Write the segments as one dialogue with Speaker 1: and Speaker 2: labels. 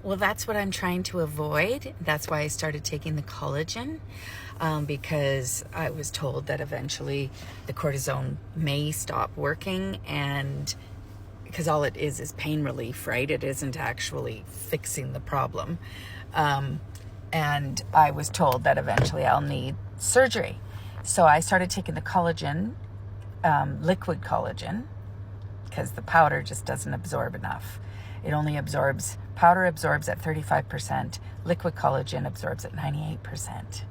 Speaker 1: Well, that's what I'm trying to avoid. That's why I started taking the collagen, because I was told that eventually the cortisone may stop working, and because all it is pain relief, right? It isn't actually fixing the problem. And I was told that eventually I'll need surgery. So I started taking the collagen, liquid collagen, because the powder just doesn't absorb enough. It only absorbs, powder absorbs at 35%, liquid collagen absorbs at 98%.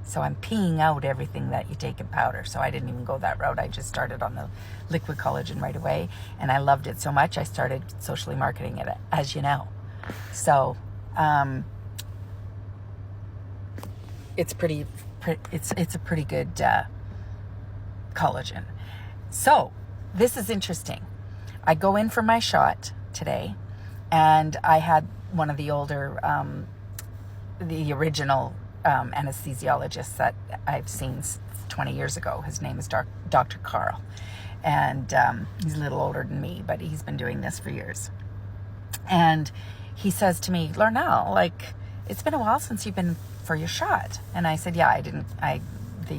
Speaker 1: So I'm peeing out everything that you take in powder. So I didn't even go that route. I just started on the liquid collagen right away. And I loved it so much, I started socially marketing it, as you know. So it's a pretty good collagen. So this is interesting. I go in for my shot today, and I had one of the older, the original anesthesiologists that I've seen 20 years ago. His name is Dr. Carl, and he's a little older than me, but he's been doing this for years. And he says to me, Lornel, like, it's been a while since you've been for your shot. And I said, yeah, the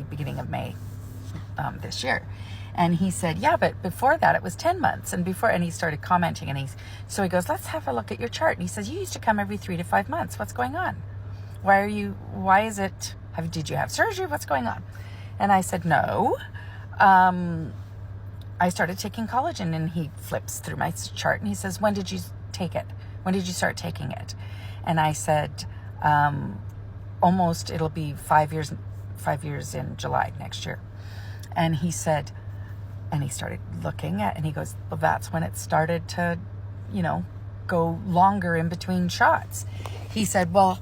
Speaker 1: beginning of May this year. And he said, yeah, but before that it was 10 months. And he started commenting, and so he goes, let's have a look at your chart. And he says, you used to come every 3 to 5 months. What's going on? Did you have surgery? What's going on? And I said, no. I started taking collagen. And he flips through my chart and he says, when did you take it? When did you start taking it? And I said, it'll be 5 years in July next year. And he said, and he started looking at, and he goes, well, that's when it started to, go longer in between shots. He said, well,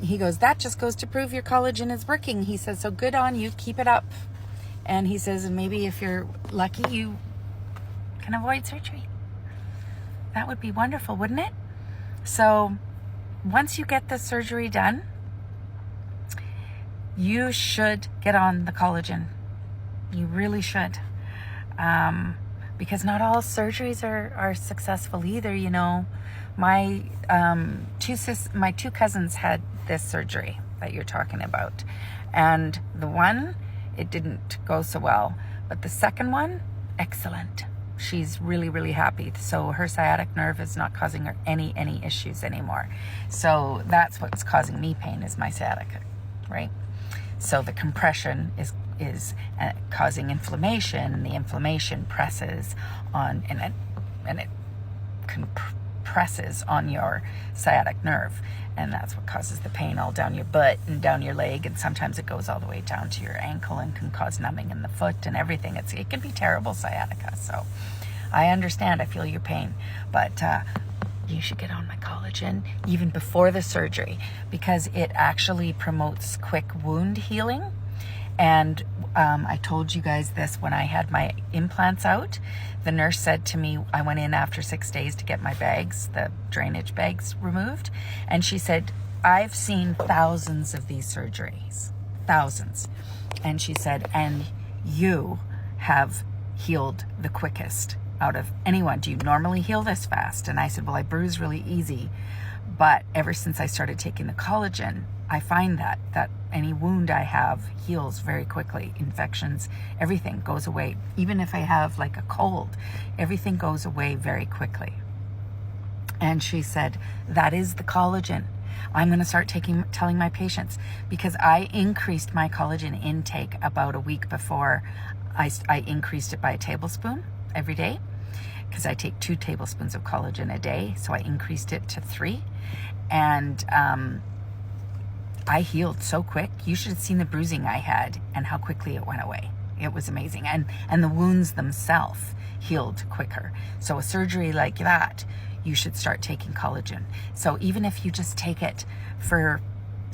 Speaker 1: he goes, that just goes to prove your collagen is working. He says, so good on you, keep it up. And he says, and maybe if you're lucky, you can avoid surgery. That would be wonderful, wouldn't it? So once you get the surgery done, you should get on the collagen. You really should. Because not all surgeries are successful either, My two cousins had this surgery that you're talking about. And the one, it didn't go so well. But the second one, excellent. She's really, really happy. So her sciatic nerve is not causing her any issues anymore. So that's what's causing me pain, is my sciatica, right? So the compression is causing inflammation, and the inflammation presses on, and it compresses on your sciatic nerve, and that's what causes the pain all down your butt and down your leg, and sometimes it goes all the way down to your ankle and can cause numbing in the foot and everything. It can be terrible sciatica. So I understand, I feel your pain, but you should get on my collagen even before the surgery, because it actually promotes quick wound healing. And I told you guys this when I had my implants out. The nurse said to me, I went in after 6 days to get my bags, the drainage bags, removed. And she said, I've seen thousands of these surgeries, thousands. And she said, and you have healed the quickest out of anyone. Do you normally heal this fast? And I said, well, I bruise really easy. But ever since I started taking the collagen, I find that any wound I have heals very quickly. Infections, everything goes away. Even if I have like a cold, everything goes away very quickly. And she said, that is the collagen. I'm going to start telling my patients, because I increased my collagen intake about a week before. I increased it by a tablespoon every day, because I take 2 tablespoons of collagen a day. So I increased it to 3. And I healed so quick. You should have seen the bruising I had and how quickly it went away. It was amazing. And the wounds themselves healed quicker. So a surgery like that, you should start taking collagen. So even if you just take it for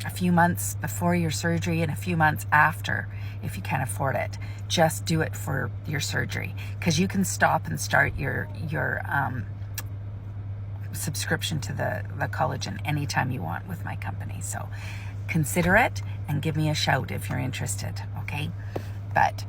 Speaker 1: a few months before your surgery and a few months after, if you can afford it, just do it for your surgery, because you can stop and start your subscription to the collagen anytime you want with my company. So consider it and give me a shout if you're interested, okay? But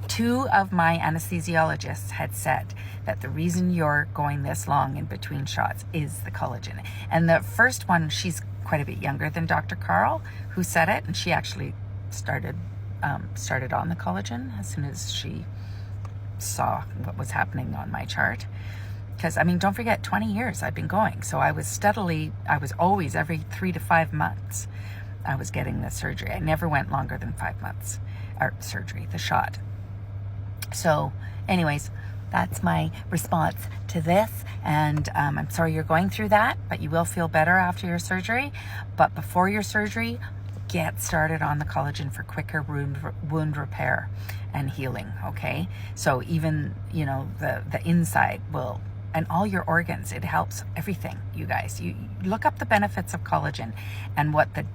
Speaker 1: 2 of my anesthesiologists had said that the reason you're going this long in between shots is the collagen. And the first one, she's quite a bit younger than Dr. Carl, who said it, and she actually started on the collagen as soon as she saw what was happening on my chart. Because, I mean, don't forget, 20 years I've been going. So I was always every 3 to 5 months, I was getting the surgery. I never went longer than 5 months, or surgery, the shot. So anyways, that's my response to this. And I'm sorry you're going through that, but you will feel better after your surgery. But before your surgery, get started on the collagen for quicker wound repair and healing, okay? So even, you know, the inside will, and all your organs, it helps everything, you guys. You look up the benefits of collagen and what the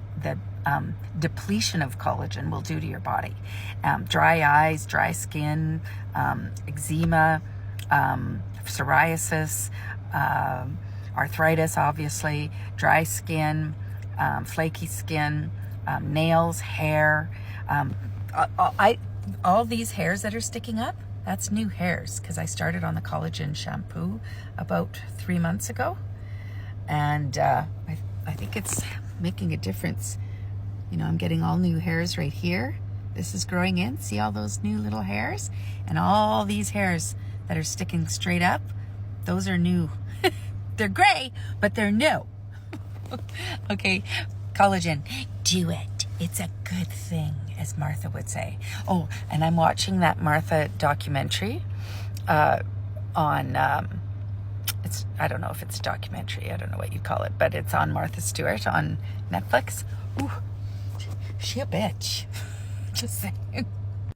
Speaker 1: depletion of collagen will do to your body. Dry eyes, dry skin, eczema, psoriasis, arthritis, obviously, dry skin, flaky skin, nails, hair. All these hairs that are sticking up, that's new hairs, because I started on the collagen shampoo about 3 months ago, and I think it's making a difference. You know, I'm getting all new hairs right here. This is growing in. See all those new little hairs? And all these hairs that are sticking straight up, those are new. They're gray, but they're new. Okay, collagen, do it. It's a good thing, as Martha would say. Oh, and I'm watching that Martha documentary on, I don't know if it's a documentary, I don't know what you call it, but it's on Martha Stewart on Netflix. Ooh, she a bitch. Just saying.